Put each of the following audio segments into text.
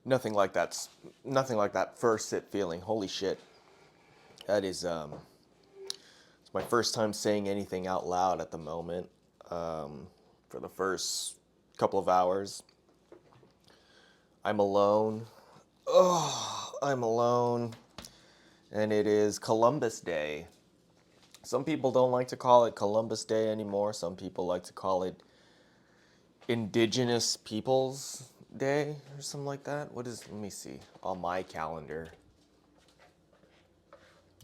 Nothing like nothing like that first sit feeling. Holy shit. That is it's my first time saying anything out loud at the moment. For the first couple of hours. I'm alone. Oh, I'm alone. And it is Columbus Day. Some people don't like to call it Columbus Day anymore. Some people like to call it Indigenous Peoples Day or something like that. Let me see, on my calendar.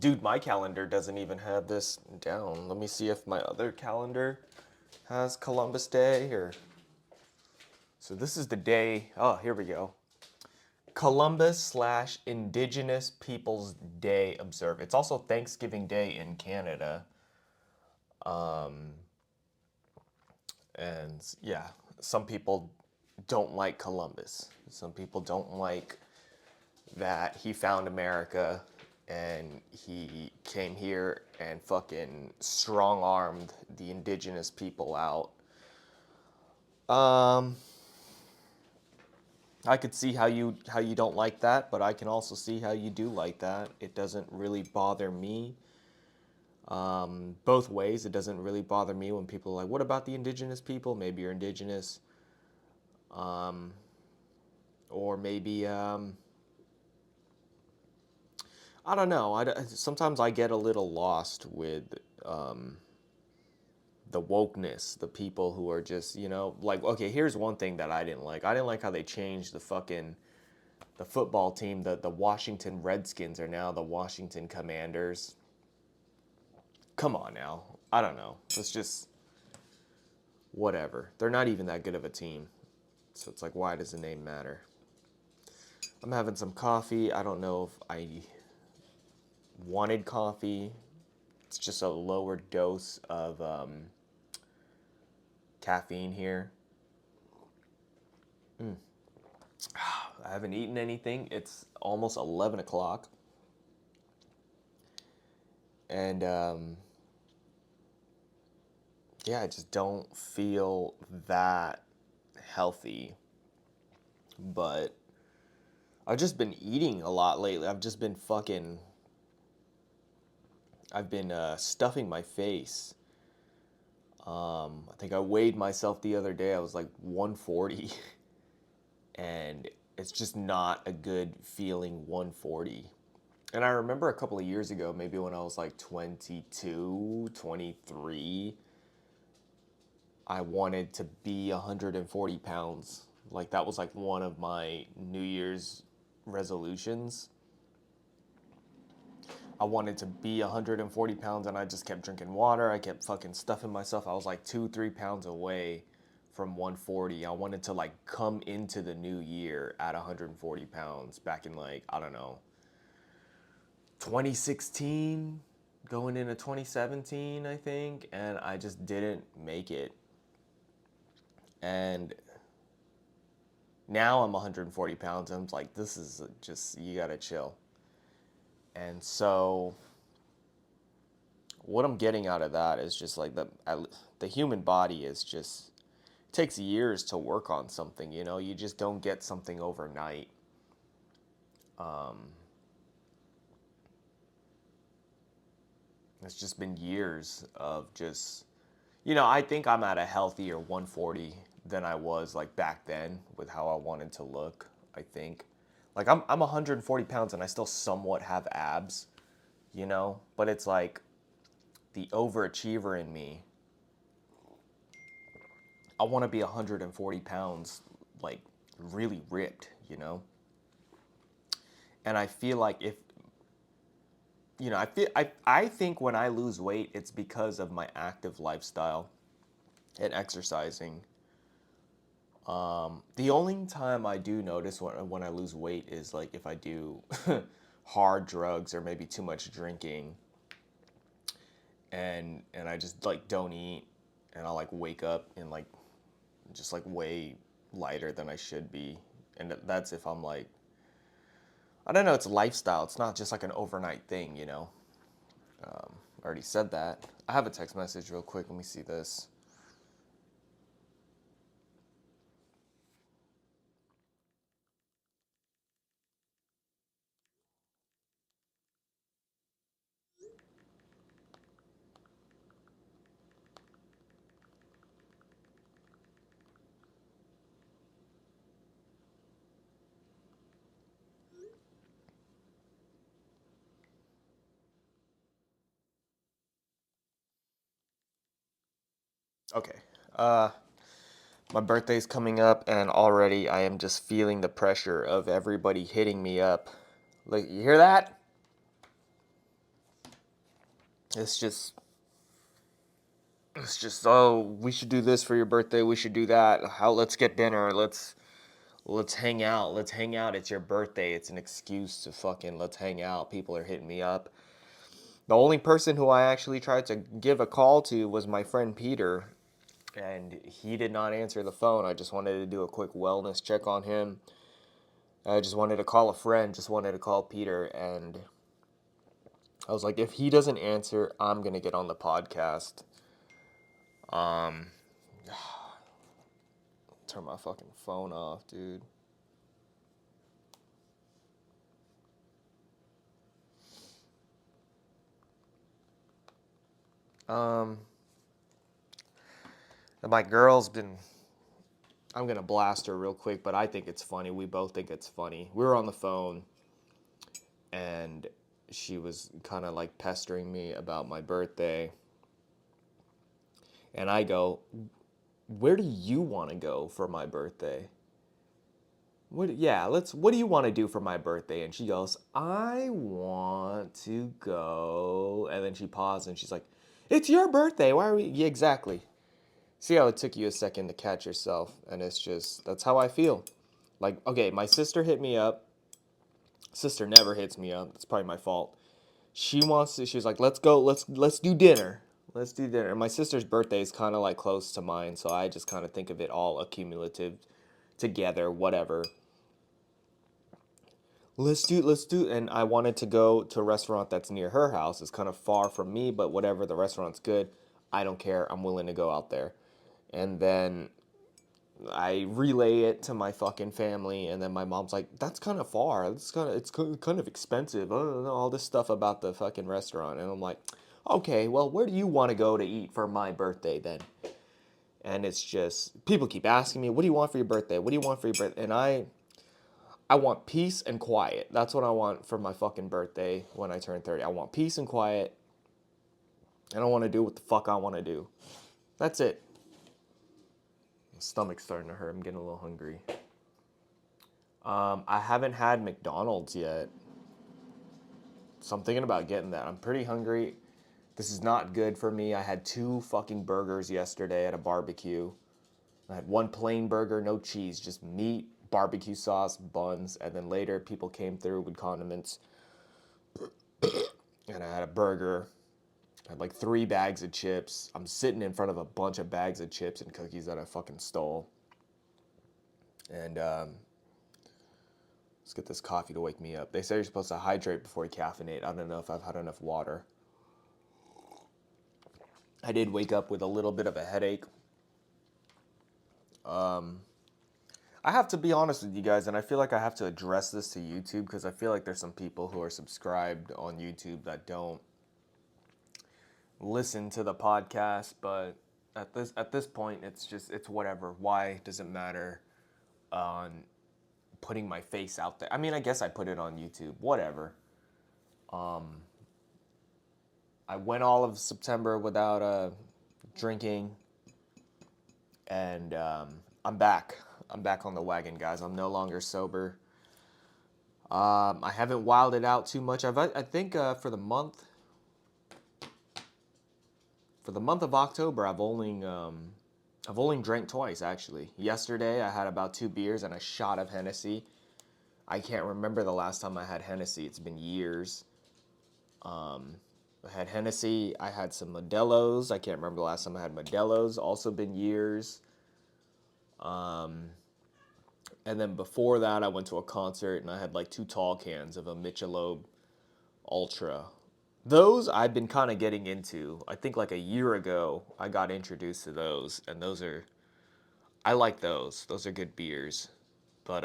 Dude, my calendar doesn't even have this down. Let me see if my other calendar has Columbus Day or. So this is the day. Oh, here we go. Columbus/Indigenous Peoples Day observed. It's also Thanksgiving Day in Canada. And yeah, some people don't like Columbus. Some people don't like that he found America and he came here and fucking strong armed the indigenous people out. Um, I could see how you don't like that, but I can also see how you do like that. It doesn't really bother me. Both ways, it doesn't really bother me when people are like, "What about the indigenous people? Maybe you're indigenous, or maybe I don't know. Sometimes I get a little lost with the wokeness, the people who are just, like, okay, here's one thing that I didn't like. I didn't like how they changed the football team. The Washington Redskins are now the Washington Commanders. Come on now. I don't know. It's just whatever. They're not even that good of a team. So it's like, why does the name matter? I'm having some coffee. I don't know if I wanted coffee. It's just a lower dose of caffeine here. I haven't eaten anything. It's almost 11 o'clock. And yeah, I just don't feel that healthy. But I've just been eating a lot lately. I've been stuffing my face. I think I weighed myself the other day. I was like 140. And it's just not a good feeling 140. And I remember a couple of years ago, maybe when I was like 22, 23, I wanted to be 140 pounds. Like that was like one of my New Year's resolutions. I wanted to be 140 pounds and I just kept drinking water. I kept fucking stuffing myself. I was like 2, 3 pounds away from 140. I wanted to like come into the new year at 140 pounds back in like, I don't know, 2016, going into 2017, I think. And I just didn't make it. And now I'm 140 pounds. And I'm like, this is just, you gotta chill. And so what I'm getting out of that is just like the human body is just it takes years to work on something, you just don't get something overnight. It's just been years of just I think I'm at a healthier 140 than I was like back then with how I wanted to look, I think. Like I'm 140 pounds and I still somewhat have abs, but it's like the overachiever in me. I want to be 140 pounds, like really ripped. And I feel like I think when I lose weight, it's because of my active lifestyle and exercising. The only time I do notice when I lose weight is like if I do hard drugs or maybe too much drinking, and I just like don't eat, and I'll like wake up and like just like way lighter than I should be, and that's if I'm like I don't know, it's a lifestyle. It's not just like an overnight thing. I already said that. I have a text message real quick. Let me see this. Okay. My birthday's coming up, and already I am just feeling the pressure of everybody hitting me up. Like, you hear that? It's just, oh, we should do this for your birthday. We should do that. How? Let's get dinner. Let's hang out. Let's hang out. It's your birthday. It's an excuse to fucking let's hang out. People are hitting me up. The only person who I actually tried to give a call to was my friend Peter, and he did not answer the phone. I just wanted to do a quick wellness check on him. I just wanted to call a friend, just wanted to call Peter, and I was like, if he doesn't answer, I'm gonna get on the podcast. Um, Turn my fucking phone off, dude. Um, my girl's been. I'm gonna blast her real quick, but I think it's funny. We both think it's funny. We were on the phone, and she was kind of like pestering me about my birthday, and I go, "Where do you want to go for my birthday?" What do you want to do for my birthday? And she goes, I want to go. And then she paused and she's like, it's your birthday. Why are we? Yeah, exactly. See how it took you a second to catch yourself. And it's just, that's how I feel. Like, okay, my sister hit me up. Sister never hits me up. It's probably my fault. She's like, let's go, let's do dinner. Let's do dinner. My sister's birthday is kind of like close to mine. So I just kind of think of it all accumulative together, whatever. Let's do, and I wanted to go to a restaurant that's near her house. It's kind of far from me, but whatever, the restaurant's good. I don't care. I'm willing to go out there. And then I relay it to my fucking family, and then my mom's like, "That's kind of far. It's kind of expensive. I don't know all this stuff about the fucking restaurant." And I'm like, "Okay, well, where do you want to go to eat for my birthday then?" And it's just people keep asking me, "What do you want for your birthday? What do you want for your birthday?" And I want peace and quiet. That's what I want for my fucking birthday when I turn 30. I want peace and quiet. I don't want to do what the fuck I want to do. That's it. My stomach's starting to hurt. I'm getting a little hungry. I haven't had McDonald's yet. So I'm thinking about getting that. I'm pretty hungry. This is not good for me. I had 2 fucking burgers yesterday at a barbecue. I had one plain burger, no cheese, just meat, barbecue sauce, buns, and then later people came through with condiments. And I had a burger. I had like 3 bags of chips. I'm sitting in front of a bunch of bags of chips and cookies that I fucking stole. And let's get this coffee to wake me up. They say you're supposed to hydrate before you caffeinate. I don't know if I've had enough water. I did wake up with a little bit of a headache. I have to be honest with you guys, and I feel like I have to address this to YouTube because I feel like there's some people who are subscribed on YouTube that don't listen to the podcast, but at this point it's whatever. Why does it matter on putting my face out there? I mean, I guess I put it on YouTube. Whatever. I went all of September without drinking, and I'm back. I'm back on the wagon, guys. I'm no longer sober. I haven't wilded out too much. I think for the month of October, I've only drank twice actually. Yesterday, I had about 2 beers and a shot of Hennessy. I can't remember the last time I had Hennessy. It's been years. I had Hennessy. I had some Modelo's. I can't remember the last time I had Modelo's. Also been years. And then before that, I went to a concert and I had like 2 tall cans of a Michelob Ultra. Those I've been kind of getting into. I think like a year ago, I got introduced to those, and I like those. Those are good beers. But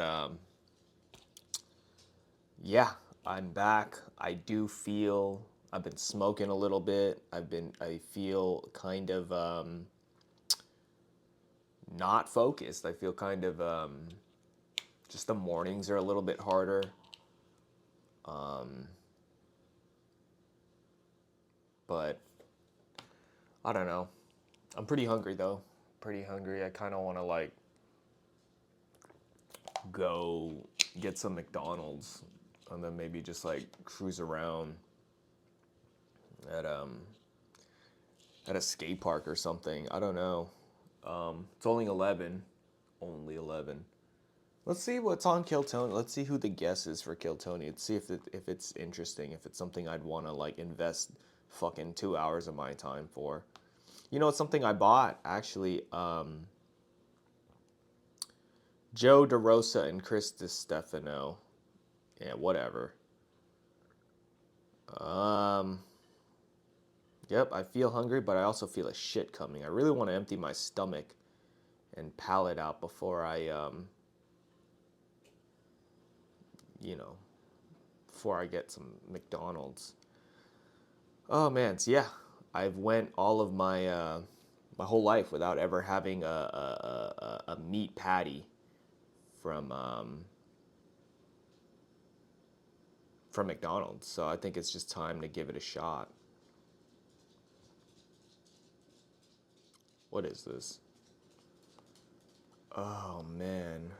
yeah, I'm back. I do feel I've been smoking a little bit. I feel kind of not focused. I feel kind of just the mornings are a little bit harder. But I don't know. I'm pretty hungry though. Pretty hungry. I kind of want to like go get some McDonald's and then maybe just like cruise around at at a skate park or something. I don't know. It's only 11. Only 11. Let's see what's on Kill Tony. Let's see who the guest is for Kill Tony. Let's see if it's interesting, if it's something I'd want to like invest fucking 2 hours of my time for. You know, it's something I bought actually. Joe DeRosa and Chris DiStefano. Yeah, whatever. Um, yep, I feel hungry, but I also feel a shit coming. I really want to empty my stomach and palate out before you know, before I get some McDonald's. Oh man, so yeah, I've went all of my whole life without ever having a meat patty from from McDonald's. So I think it's just time to give it a shot. What is this? Oh man,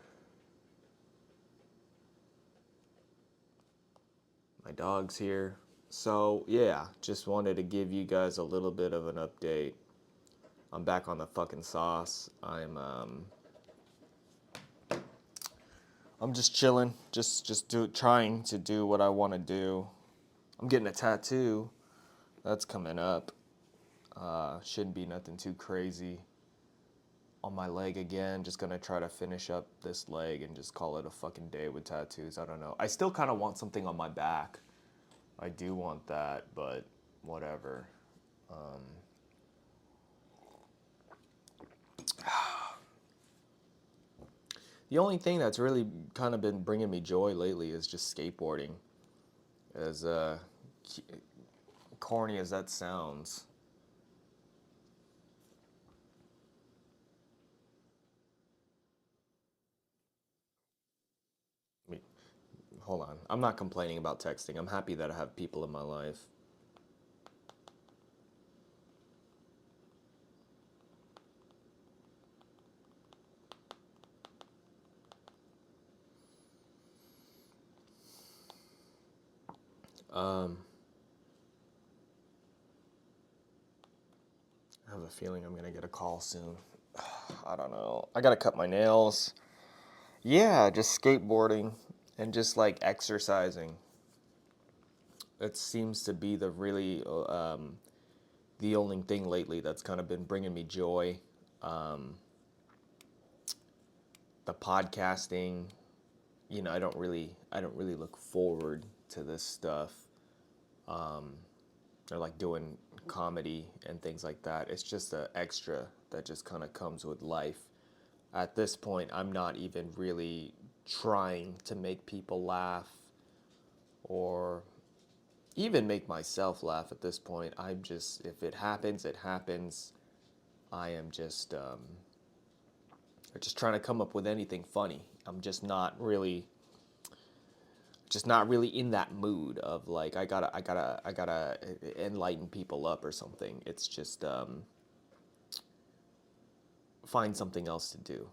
my dog's here. So yeah, just wanted to give you guys a little bit of an update. I'm back on the fucking sauce. I'm just chilling, trying to do what I want to do. I'm getting a tattoo. That's coming up. Shouldn't be nothing too crazy. On my leg again, just gonna try to finish up this leg and just call it a fucking day with tattoos. I don't know. I still kind of want something on my back. I do want that, but whatever. Um, the only thing that's really kind of been bringing me joy lately is just skateboarding. As corny as that sounds. I mean, hold on. I'm not complaining about texting. I'm happy that I have people in my life. Um, I have a feeling I'm gonna get a call soon. I don't know. I gotta cut my nails. Yeah, just skateboarding and just like exercising. It seems to be the only thing lately that's kind of been bringing me joy. Um, the podcasting, I don't really look forward to this stuff. Um, or like doing comedy and things like that. It's just an extra that just kind of comes with life. At this point, I'm not even really trying to make people laugh or even make myself laugh at this point. I'm just, if it happens, it happens. I am just trying to come up with anything funny. I'm just not really in that mood of like I gotta enlighten people up or something. It's just find something else to do,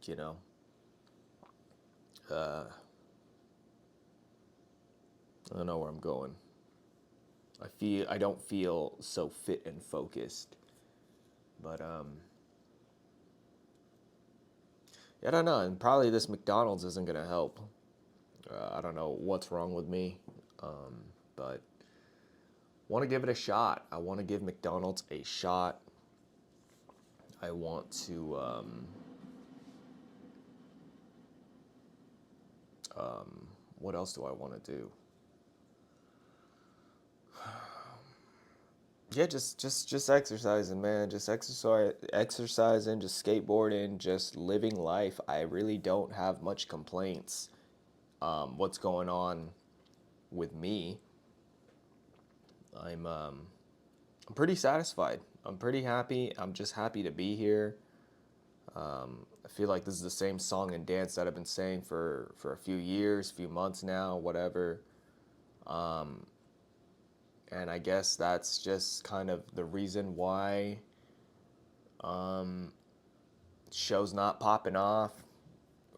you know. Uh, I don't know where I'm going. I don't feel so fit and focused, but I don't know. And probably this McDonald's isn't gonna help. I don't know what's wrong with me, but want to give it a shot. I want to give McDonald's a shot. I want to what else do I want to do? Yeah, just exercising, man. Just exercising, just skateboarding, just living life. I really don't have much complaints. What's going on with me? I'm um, I'm pretty satisfied. I'm pretty happy. I'm just happy to be here. I feel like this is the same song and dance that I've been saying for a few years, few months now, whatever. Um, and I guess that's just kind of the reason why Show's not popping off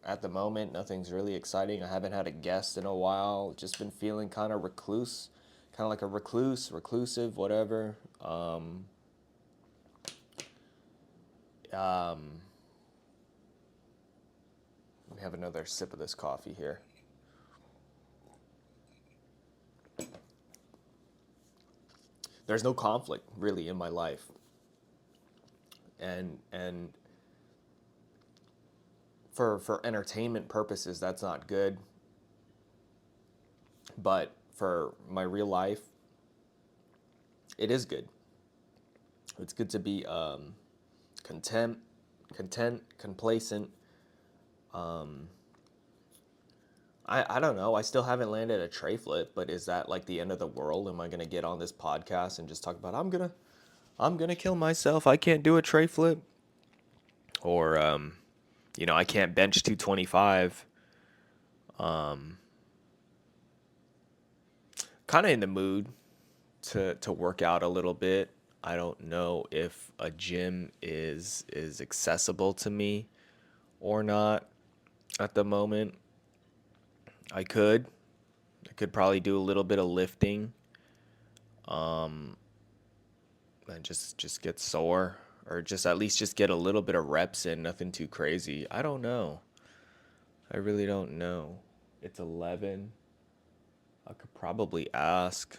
at the moment. Nothing's really exciting. I haven't had a guest in a while. Just been feeling kind of recluse, kind of like a reclusive, whatever. Um, Let me have another sip of this coffee here. There's no conflict really in my life, and for entertainment purposes, that's not good. But for my real life, it is good. It's good to be content, complacent. I don't know. I still haven't landed a tray flip, but is that like the end of the world? Am I gonna get on this podcast and just talk about I'm gonna kill myself. I can't do a tray flip, or I can't bench 225. Kind of in the mood to work out a little bit. I don't know if a gym is accessible to me or not at the moment. I could I could probably do a little bit of lifting and just get sore, or just at least just get a little bit of reps in, nothing too crazy. I don't know. I really don't know. It's 11. I could probably ask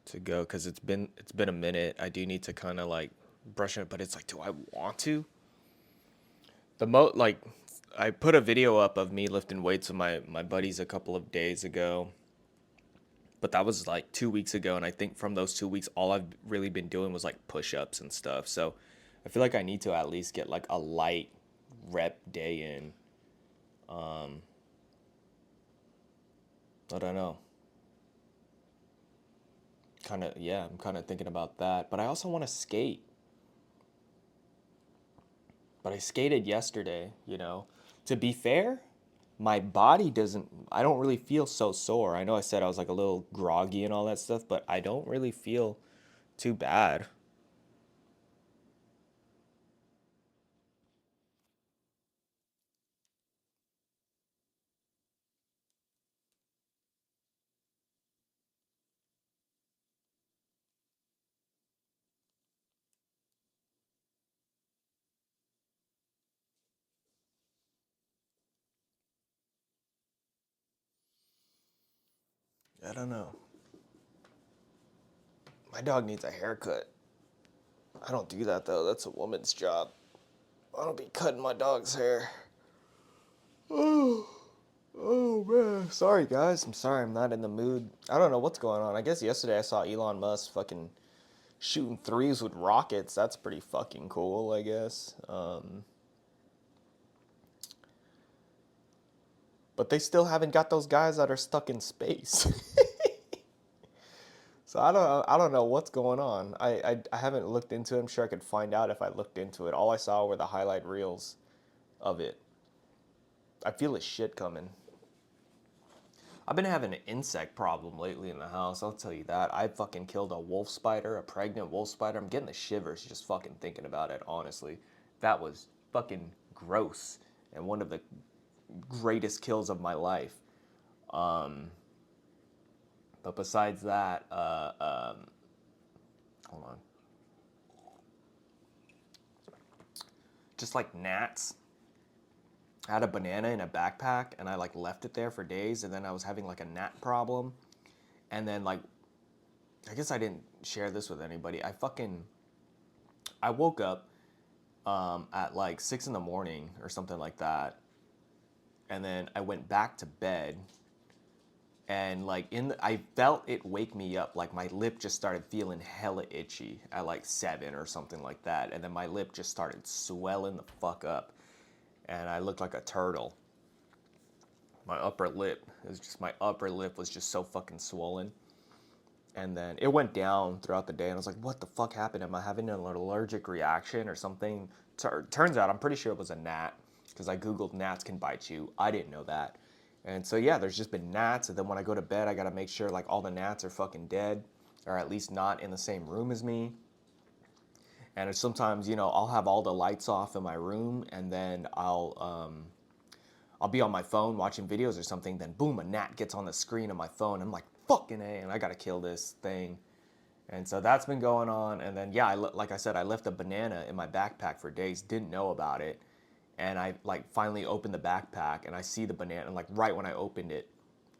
to go cuz it's been a minute. I do need to kind of like brush it, but it's like, do I want to? Like, I put a video up of me lifting weights with my buddies a couple of days ago, but that was like 2 weeks ago, and I think from those 2 weeks, all I've really been doing was like push-ups and stuff. So I feel like I need to at least get like a light rep day in. I don't know. Kind of, yeah, I'm kind of thinking about that. But I also want to skate. But I skated yesterday. To be fair, my body doesn't, I don't really feel so sore. I know I said I was like a little groggy and all that stuff, but I don't really feel too bad. I don't know. My dog needs a haircut. I don't do that though. That's a woman's job. I don't be cutting my dog's hair. Oh, oh man. Sorry guys. I'm sorry I'm not in the mood. I don't know what's going on. I guess yesterday I saw Elon Musk fucking shooting threes with rockets. That's pretty fucking cool, I guess. But they still haven't got those guys that are stuck in space. So I don't know what's going on. I haven't looked into it. I'm sure I could find out if I looked into it. All I saw were the highlight reels of it. I feel a shit coming. I've been having an insect problem lately in the house. I'll tell you that. I fucking killed a wolf spider, a pregnant wolf spider. I'm getting the shivers just fucking thinking about it, honestly. That was fucking gross and one of the greatest kills of my life. But besides that, hold on. Just like gnats. I had a banana in a backpack and I like left it there for days, and then I was having like a gnat problem. And then like, I guess I didn't share this with anybody. I woke up at like 6 in the morning or something like that, and then I went back to bed, and like I felt it wake me up. Like my lip just started feeling hella itchy at like 7 or something like that, and then my lip just started swelling the fuck up, and I looked like a turtle. My upper lip was just so fucking swollen. And then it went down throughout the day, and I was like, what the fuck happened? Am I having an allergic reaction or something? Turns out I'm pretty sure it was a gnat, because I googled gnats can bite you. I didn't know that. And so yeah, there's just been gnats, and then when I go to bed, I gotta make sure like all the gnats are fucking dead, or at least not in the same room as me. And sometimes, I'll have all the lights off in my room, and then I'll be on my phone watching videos or something. Then boom, a gnat gets on the screen of my phone. I'm like, fucking A, and I gotta kill this thing. And so that's been going on. And then yeah, like I said, I left a banana in my backpack for days. Didn't know about it, and I like finally opened the backpack and I see the banana. And like right when I opened it,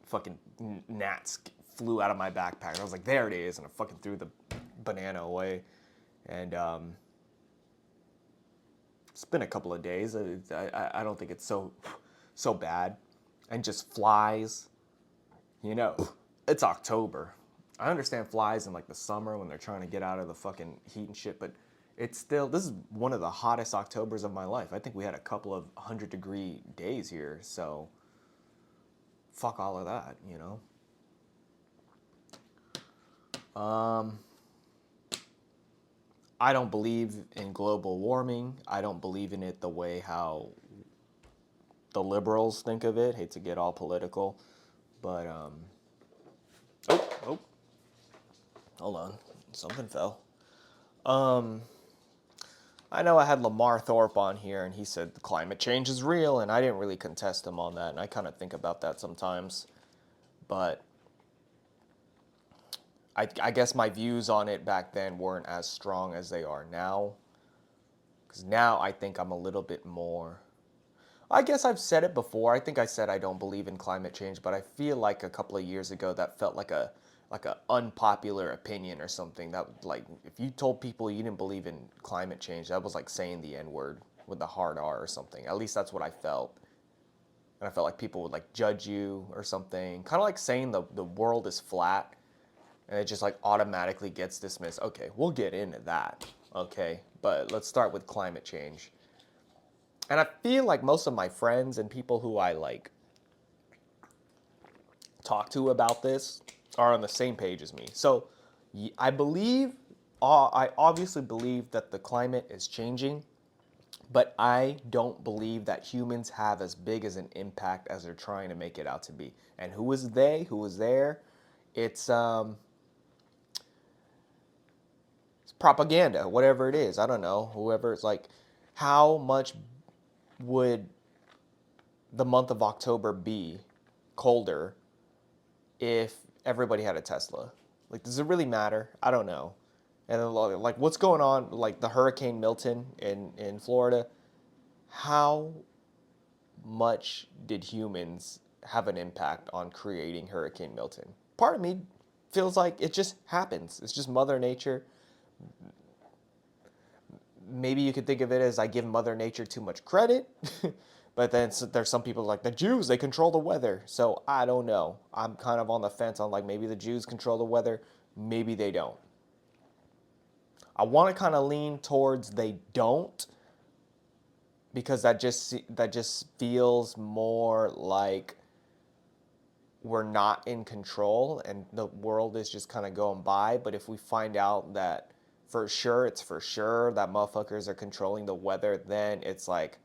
fucking gnats flew out of my backpack. And I was like, there it is, and I fucking threw the banana away. And it's been a couple of days. I don't think it's so bad. And just flies, it's October. I understand flies in like the summer when they're trying to get out of the fucking heat and shit, but it's still, this is one of the hottest Octobers of my life. I think we had a couple of 100-degree days here, so fuck all of that, I don't believe in global warming. I don't believe in it the way how the liberals think of it. Hate to get all political, but oh, hold on, something fell. I know I had Lamar Thorpe on here, and he said the climate change is real, and I didn't really contest him on that, and I kind of think about that sometimes, but I guess my views on it back then weren't as strong as they are now, because now I think I'm a little bit more. I guess I've said it before. I think I said I don't believe in climate change, but I feel like a couple of years ago that felt like a unpopular opinion or something. That like if you told people you didn't believe in climate change, that was like saying the N word with the hard R or something. At least that's what I felt. And I felt like people would like judge you or something. Kind of like saying the world is flat and it just like automatically gets dismissed. Okay, we'll get into that. Okay, but let's start with climate change. And I feel like most of my friends and people who I like talk to about this are on the same page as me. So I believe, I obviously believe that the climate is changing, but I don't believe that humans have as big as an impact as they're trying to make it out to be. And who is they? Who is there? It's propaganda, whatever it is. I don't know. Whoever it's like, how much would the month of October be colder if everybody had a Tesla? Like, does it really matter? I don't know. And then, like, what's going on? Like the Hurricane Milton in Florida. How much did humans have an impact on creating Hurricane Milton? Part of me feels like it just happens. It's just Mother Nature. Maybe you could think of it as I give Mother Nature too much credit. But then there's some people like the Jews, they control the weather. So I don't know. I'm kind of on the fence on like maybe the Jews control the weather, maybe they don't. I want to kind of lean towards they don't because that just feels more like we're not in control and the world is just kind of going by. But if we find out that it's for sure that motherfuckers are controlling the weather, then it's like,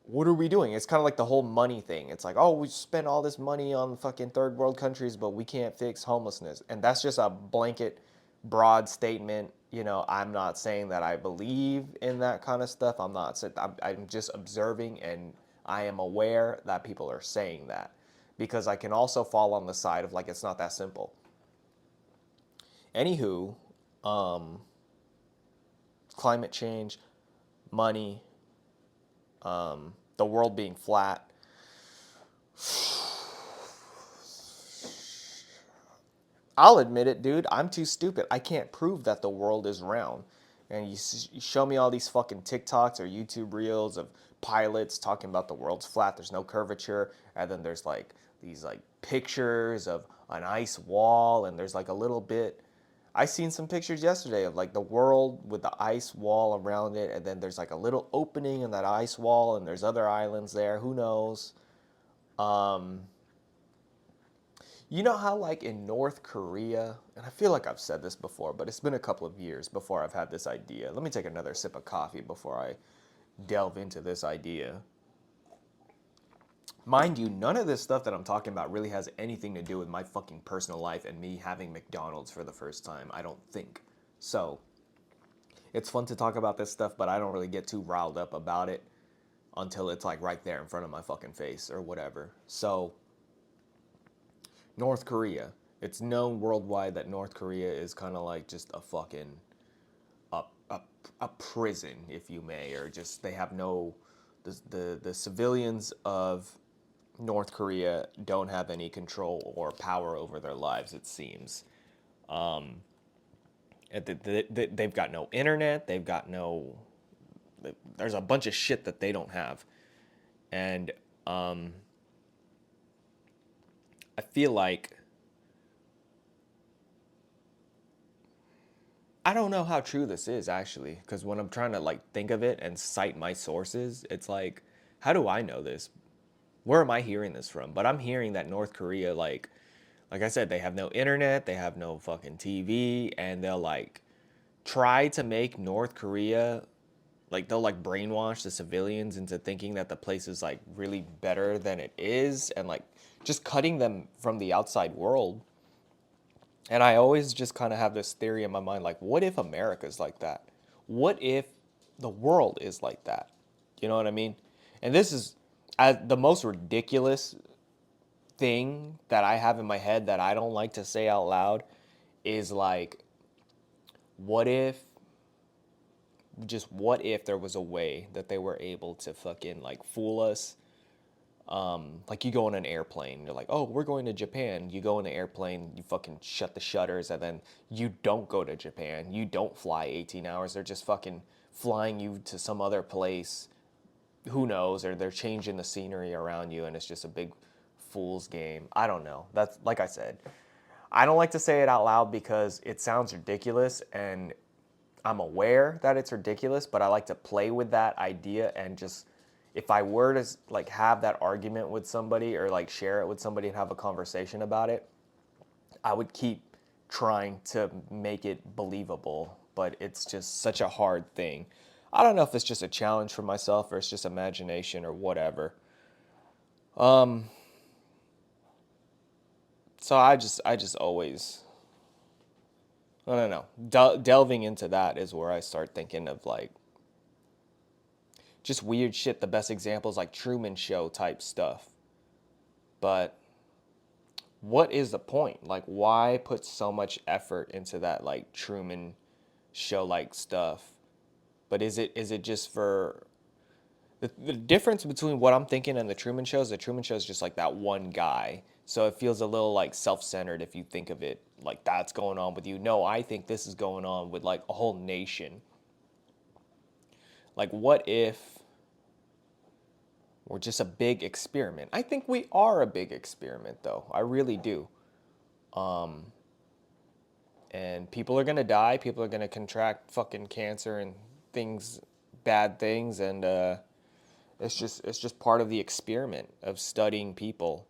what are we doing? It's kind of like the whole money thing. It's like, oh, we spent all this money on fucking third world countries, but we can't fix homelessness. And that's just a blanket, broad statement. I'm not saying that I believe in that kind of stuff. I'm just observing, and I am aware that people are saying that because I can also fall on the side of like, it's not that simple. Anywho, climate change, money, the world being flat. I'll admit it, dude. I'm too stupid. I can't prove that the world is round. And you show me all these fucking TikToks or YouTube reels of pilots talking about the world's flat. There's no curvature. And then there's like these like pictures of an ice wall. And there's like a little bit. I seen some pictures yesterday of like the world with the ice wall around it, and then there's like a little opening in that ice wall, and there's other islands there. Who knows? Um, you know how like in North Korea, and I feel like I've said this before, but it's been a couple of years before I've had this idea. Let me take another sip of coffee before I delve into this idea. Mind you, none of this stuff that I'm talking about really has anything to do with my fucking personal life and me having McDonald's for the first time. I don't think. So, it's fun to talk about this stuff, but I don't really get too riled up about it until it's like right there in front of my fucking face or whatever. So, North Korea. It's known worldwide that North Korea is kind of like just a fucking a, a, a prison, if you may, or just they have no the civilians of North Korea don't have any control or power over their lives. It seems they've got no internet. They've got no. There's a bunch of shit that they don't have, and I feel like I don't know how true this is actually, because when I'm trying to like think of it and cite my sources, it's like, how do I know this? Where am I hearing this from? But I'm hearing that North Korea, like I said, they have no internet, they have no fucking TV, and they'll like try to make North Korea like they'll like brainwash the civilians into thinking that the place is like really better than it is, and like just cutting them from the outside world. And I always just kind of have this theory in my mind like, what if America's like that? What if the world is like that? You know what I mean? And this is the most ridiculous thing that I have in my head that I don't like to say out loud is like, what if, just what if there was a way that they were able to fucking like fool us. Like you go on an airplane, you're like, oh, we're going to Japan. You go in an airplane, you fucking shut the shutters, and then you don't go to Japan. You don't fly 18 hours. They're just fucking flying you to some other place. Who knows? Or they're changing the scenery around you, and it's just a big fool's game. I don't know. That's like I said. I don't like to say it out loud because it sounds ridiculous, and I'm aware that it's ridiculous, but I like to play with that idea and just if I were to like have that argument with somebody or like share it with somebody and have a conversation about it, I would keep trying to make it believable, but it's just such a hard thing. I don't know if it's just a challenge for myself or it's just imagination or whatever. So I just always I don't know. Delving into that is where I start thinking of like just weird shit. The best example is like Truman Show type stuff. But what is the point? Like, why put so much effort into that like Truman Show like stuff? But is it just for the difference between what I'm thinking and the Truman Show is just like that one guy. So it feels a little like self-centered if you think of it like that's going on with you. No, I think this is going on with like a whole nation. Like, what if we're just a big experiment? I think we are a big experiment, though. I really do. And people are gonna die. People are gonna contract fucking cancer and things, bad things, and it's just part of the experiment of studying people.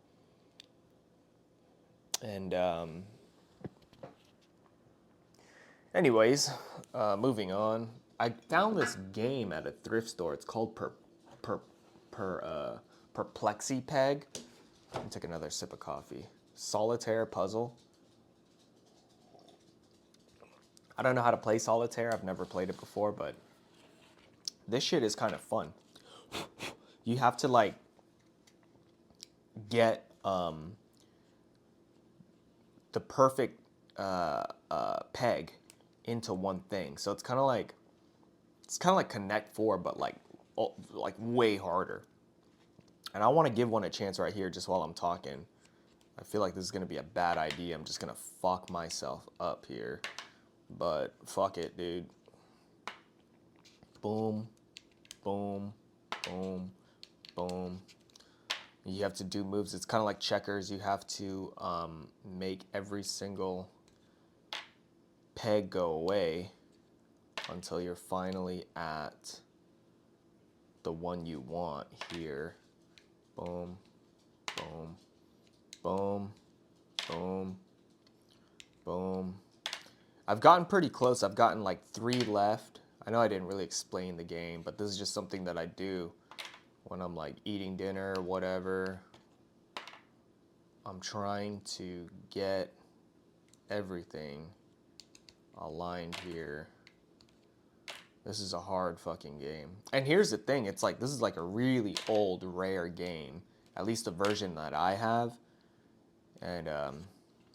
And anyways, moving on. I found this game at a thrift store. It's called per Perplexi Peg. Let me take another sip of coffee. Solitaire puzzle. I don't know how to play solitaire. I've never played it before, but this shit is kind of fun. You have to like get the perfect peg into one thing. So it's kind of like Connect Four, but like way harder. And I want to give one a chance right here, just while I'm talking. I feel like this is gonna be a bad idea. I'm just gonna fuck myself up here, but fuck it, dude. Boom, boom, boom, boom. You have to do moves. It's kind of like checkers. You have to make every single peg go away until you're finally at the one you want here. Boom, boom, boom, boom, boom. I've gotten pretty close. I've gotten like 3 left. I know I didn't really explain the game, but this is just something that I do when I'm like eating dinner or whatever. I'm trying to get everything aligned here. This is a hard fucking game. And here's the thing, it's like, this is like a really old, rare game. At least the version that I have. And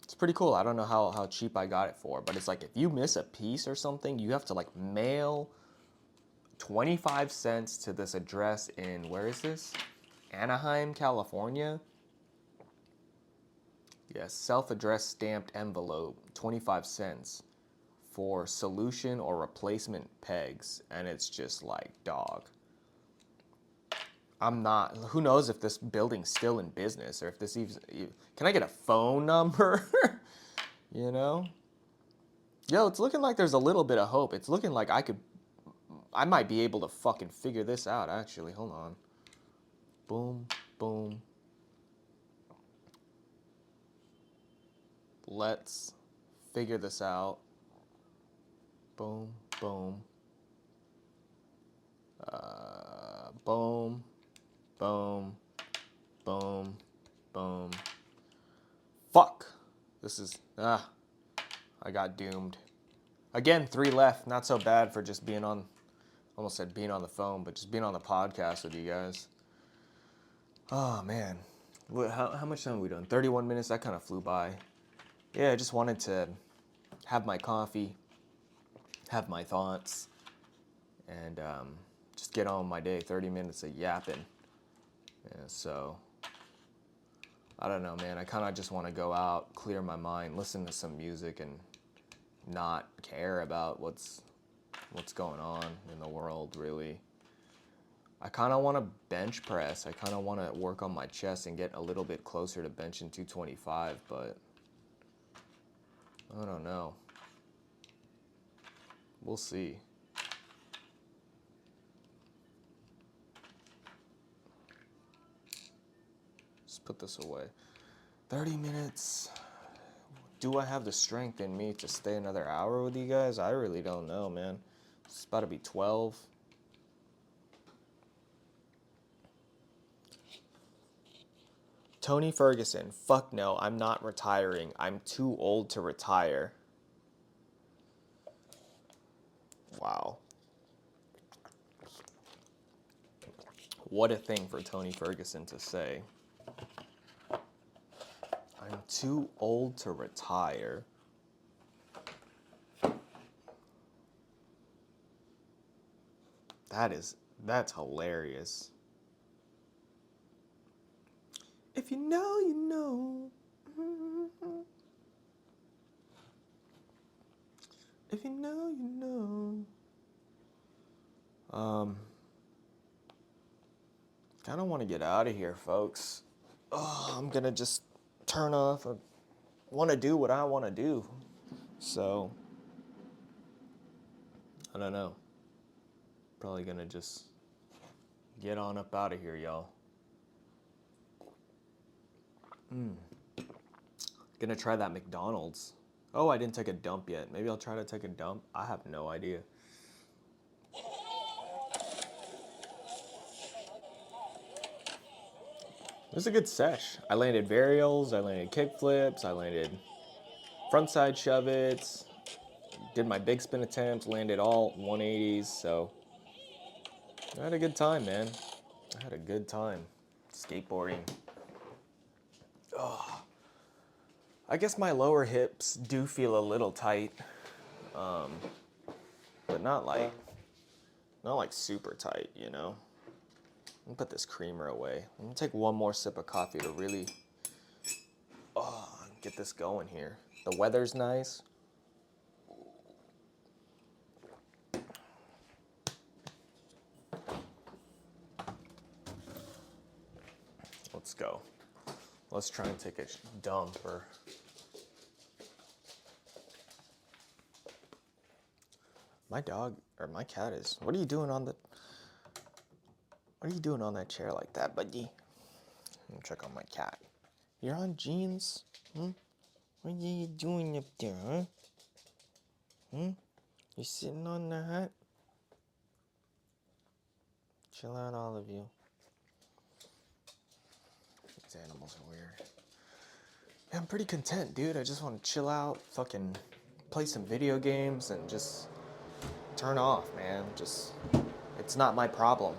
it's pretty cool. I don't know how cheap I got it for, but it's like if you miss a piece or something, you have to like mail 25 cents to this address in, where is this? Anaheim, California. Yes, self-addressed stamped envelope, 25 cents for solution or replacement pegs. And it's just like, dog. I'm not, who knows if this building's still in business or if this even, can I get a phone number? You know? Yo, it's looking like there's a little bit of hope. It's looking like I might be able to fucking figure this out, actually. Hold on. Boom, boom. Let's figure this out. Boom, boom. Boom, boom, boom, boom. Fuck. This is, I got doomed. Again, 3 left. Not so bad for just being on, almost said being on the phone, but just being on the podcast with you guys. Oh, man. How much time have we done? 31 minutes? That kind of flew by. Yeah, I just wanted to have my coffee, have my thoughts, and just get on with my day. 30 minutes of yapping. Yeah, so, I don't know, man. I kind of just want to go out, clear my mind, listen to some music, and not care about what's going on in the world, really. I kind of want to bench press. I kind of want to work on my chest and get a little bit closer to benching 225, but I don't know. We'll see. Just put this away. 30 minutes. Do I have the strength in me to stay another hour with you guys? I really don't know, man. It's about to be 12. Tony Ferguson, fuck no, I'm not retiring. I'm too old to retire. Wow. What a thing for Tony Ferguson to say. I'm too old to retire. That's hilarious. If you know, you know. If you know, you know. Kind of want to get out of here, folks. Oh, I'm gonna just turn off. I want to do what I want to do. So, I don't know. Probably gonna just get on up out of here, y'all. Gonna try that McDonald's. Oh, I didn't take a dump yet. Maybe I'll try to take a dump. I have no idea. It was a good sesh. I landed varials, I landed kick flips, I landed frontside shove-its, did my big spin attempts, landed all 180s, so I had a good time, man. I had a good time skateboarding. Oh, I guess my lower hips do feel a little tight, but not like super tight, you know? Let me put this creamer away. Let me take one more sip of coffee to really get this going here. The weather's nice. Let's go. Let's try and take a dump or... My dog, or my cat is... What are you doing on that chair like that, buddy? Let me check on my cat. You're on jeans? What are you doing up there, huh? You sitting on that? Chill out, all of you. These animals are weird. Yeah, I'm pretty content, dude. I just want to chill out, fucking play some video games, and just turn off, man. Just, it's not my problem.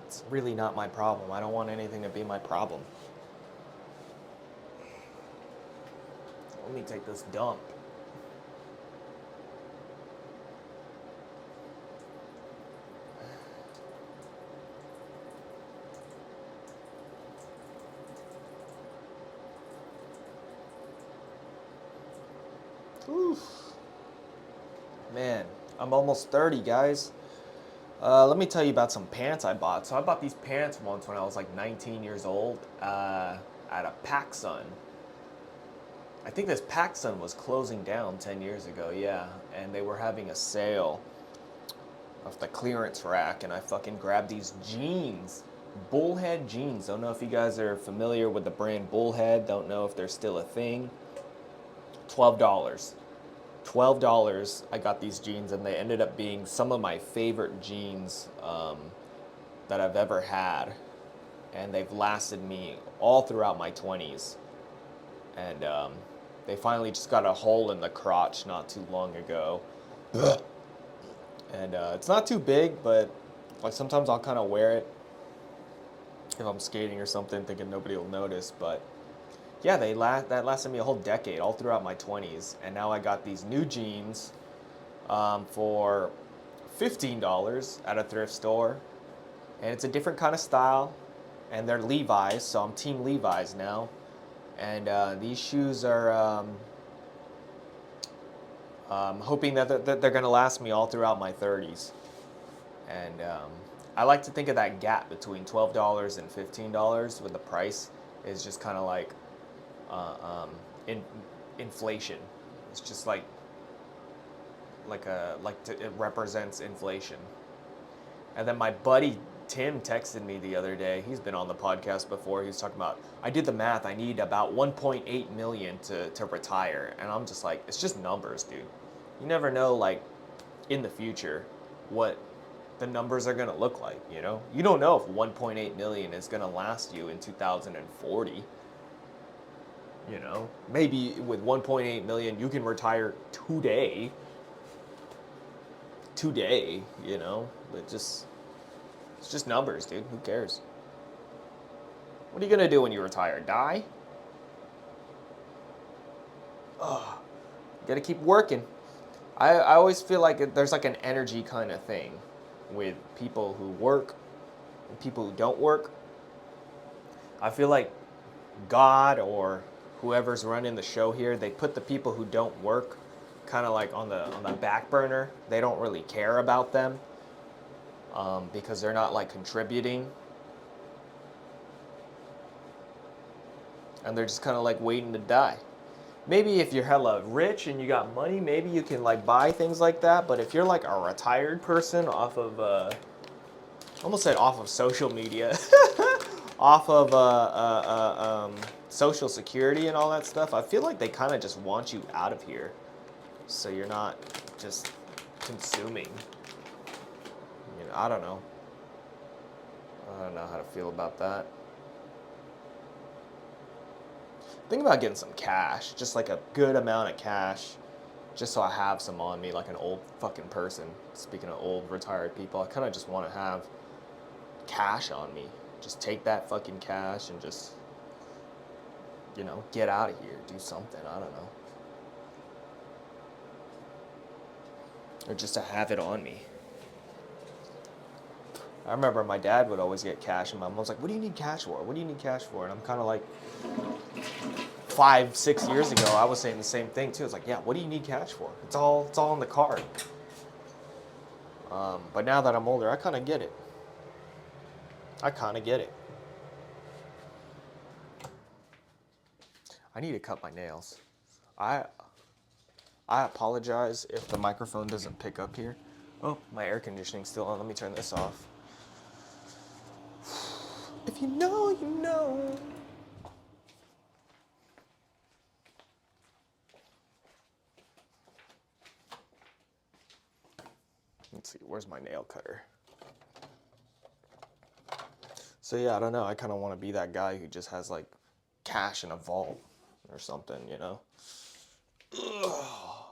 It's really not my problem. I don't want anything to be my problem. Let me take this dump. Oof. Man, I'm almost 30, guys. Let me tell you about some pants I bought. So I bought these pants once when I was like 19 years old at a PacSun. I think this PacSun was closing down 10 years ago, yeah. And they were having a sale off the clearance rack, and I fucking grabbed these jeans. Bullhead jeans. Don't know if you guys are familiar with the brand Bullhead. Don't know if they're still a thing. $12. $12 I got these jeans, and they ended up being some of my favorite jeans that I've ever had, and they've lasted me all throughout my 20s. And they finally just got a hole in the crotch not too long ago. And it's not too big, but like sometimes I'll kind of wear it if I'm skating or something, thinking nobody will notice. But yeah, that lasted me a whole decade, all throughout my 20s. And now I got these new jeans for $15 at a thrift store. And it's a different kind of style. And they're Levi's, so I'm Team Levi's now. And these shoes are hoping that they're going to last me all throughout my 30s. And I like to think of that gap between $12 and $15 with the price is just kind of like inflation. It's just like it represents inflation. And then my buddy Tim texted me the other day. He's been on the podcast before. He was talking about, I did the math. I need about 1.8 million to retire. And I'm just like, it's just numbers, dude. You never know, like, in the future, what the numbers are going to look like, you know? You don't know if 1.8 million is going to last you in 2040. You know? Maybe with 1.8 million, you can retire today. Today, you know? But it's just numbers, dude. Who cares? What are you going to do when you retire? Die? Ugh. You got to keep working. I always feel like there's like an energy kind of thing with people who work and people who don't work. I feel like God or whoever's running the show here, they put the people who don't work kind of like on the back burner. They don't really care about them because they're not like contributing. And they're just kind of like waiting to die. Maybe if you're hella rich and you got money, maybe you can like buy things like that. But if you're like a retired person off of, almost said off of social media, off of Social Security and all that stuff, I feel like they kind of just want you out of here, so you're not just consuming. You know, I don't know. I don't know how to feel about that. Think about getting some cash, just like a good amount of cash, just so I have some on me, like an old fucking person. Speaking of old retired people, I kind of just want to have cash on me. Just take that fucking cash and just, you know, get out of here, do something, I don't know. Or just to have it on me. I remember my dad would always get cash, and my mom was like, what do you need cash for? What do you need cash for? And I'm kind of like, 5-6 years ago, I was saying the same thing too. It's like, yeah, what do you need cash for? It's all on the card. But now that I'm older, I kind of get it. I need to cut my nails. I apologize if the microphone doesn't pick up here. Oh, my air conditioning's still on. Let me turn this off. If you know, you know. Let's see, where's my nail cutter? So yeah, I don't know. I kind of want to be that guy who just has like cash in a vault or something, you know? Ugh.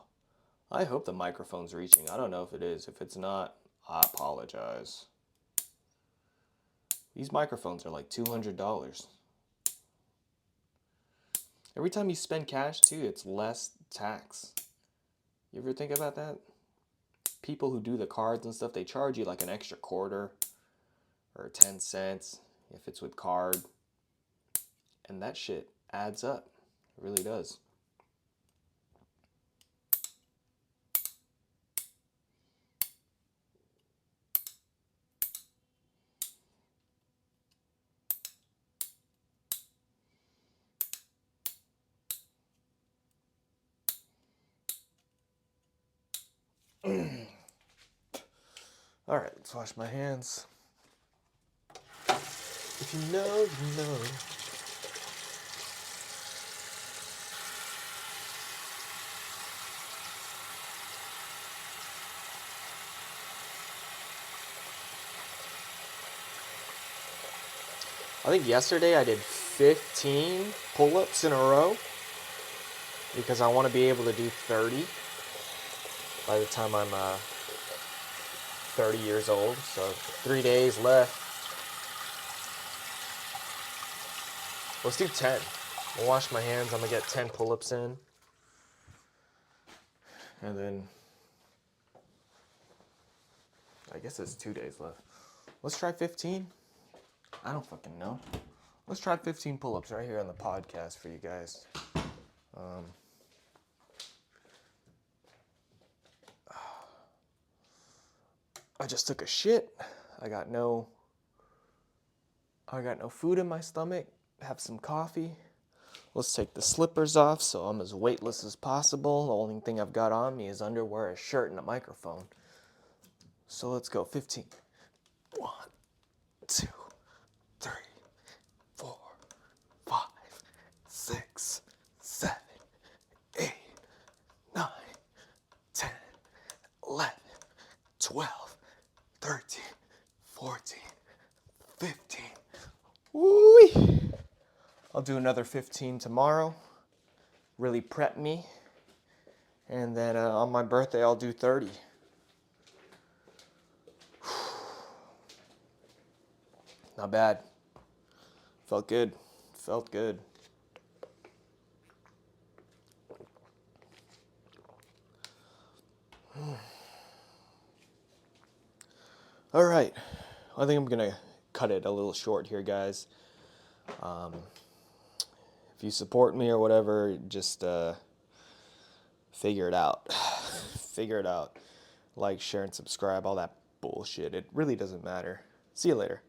I hope the microphone's reaching. I don't know if it is. If it's not, I apologize. These microphones are like $200. Every time you spend cash too, it's less tax. You ever think about that? People who do the cards and stuff, they charge you like an extra quarter or 10 cents if it's with card. And that shit adds up. It really does. All right, let's wash my hands. If you know, you know. I think yesterday I did 15 pull-ups in a row because I want to be able to do 30 by the time I'm 30 years old. So 3 days left. Let's do 10. I'll wash my hands. I'm going to get 10 pull-ups in. And then I guess it's 2 days left. Let's try 15. I don't fucking know. Let's try 15 pull-ups right here on the podcast for you guys. I just took a shit. I got no food in my stomach. Have some coffee. Let's take the slippers off so I'm as weightless as possible. The only thing I've got on me is underwear, a shirt, and a microphone. So let's go. 15. 1, 2, 3, 4, 5, 6, 7, 8, 9, 10, 11, 12, 13, 14, 15. Woo-wee. I'll do another 15 tomorrow. Really prep me. And then on my birthday, I'll do 30. Not bad. Felt good. Felt good. All right. I think I'm going to cut it a little short here, guys. If you support me or whatever, just figure it out. Figure it out. Like, share, and subscribe, all that bullshit. It really doesn't matter. See you later.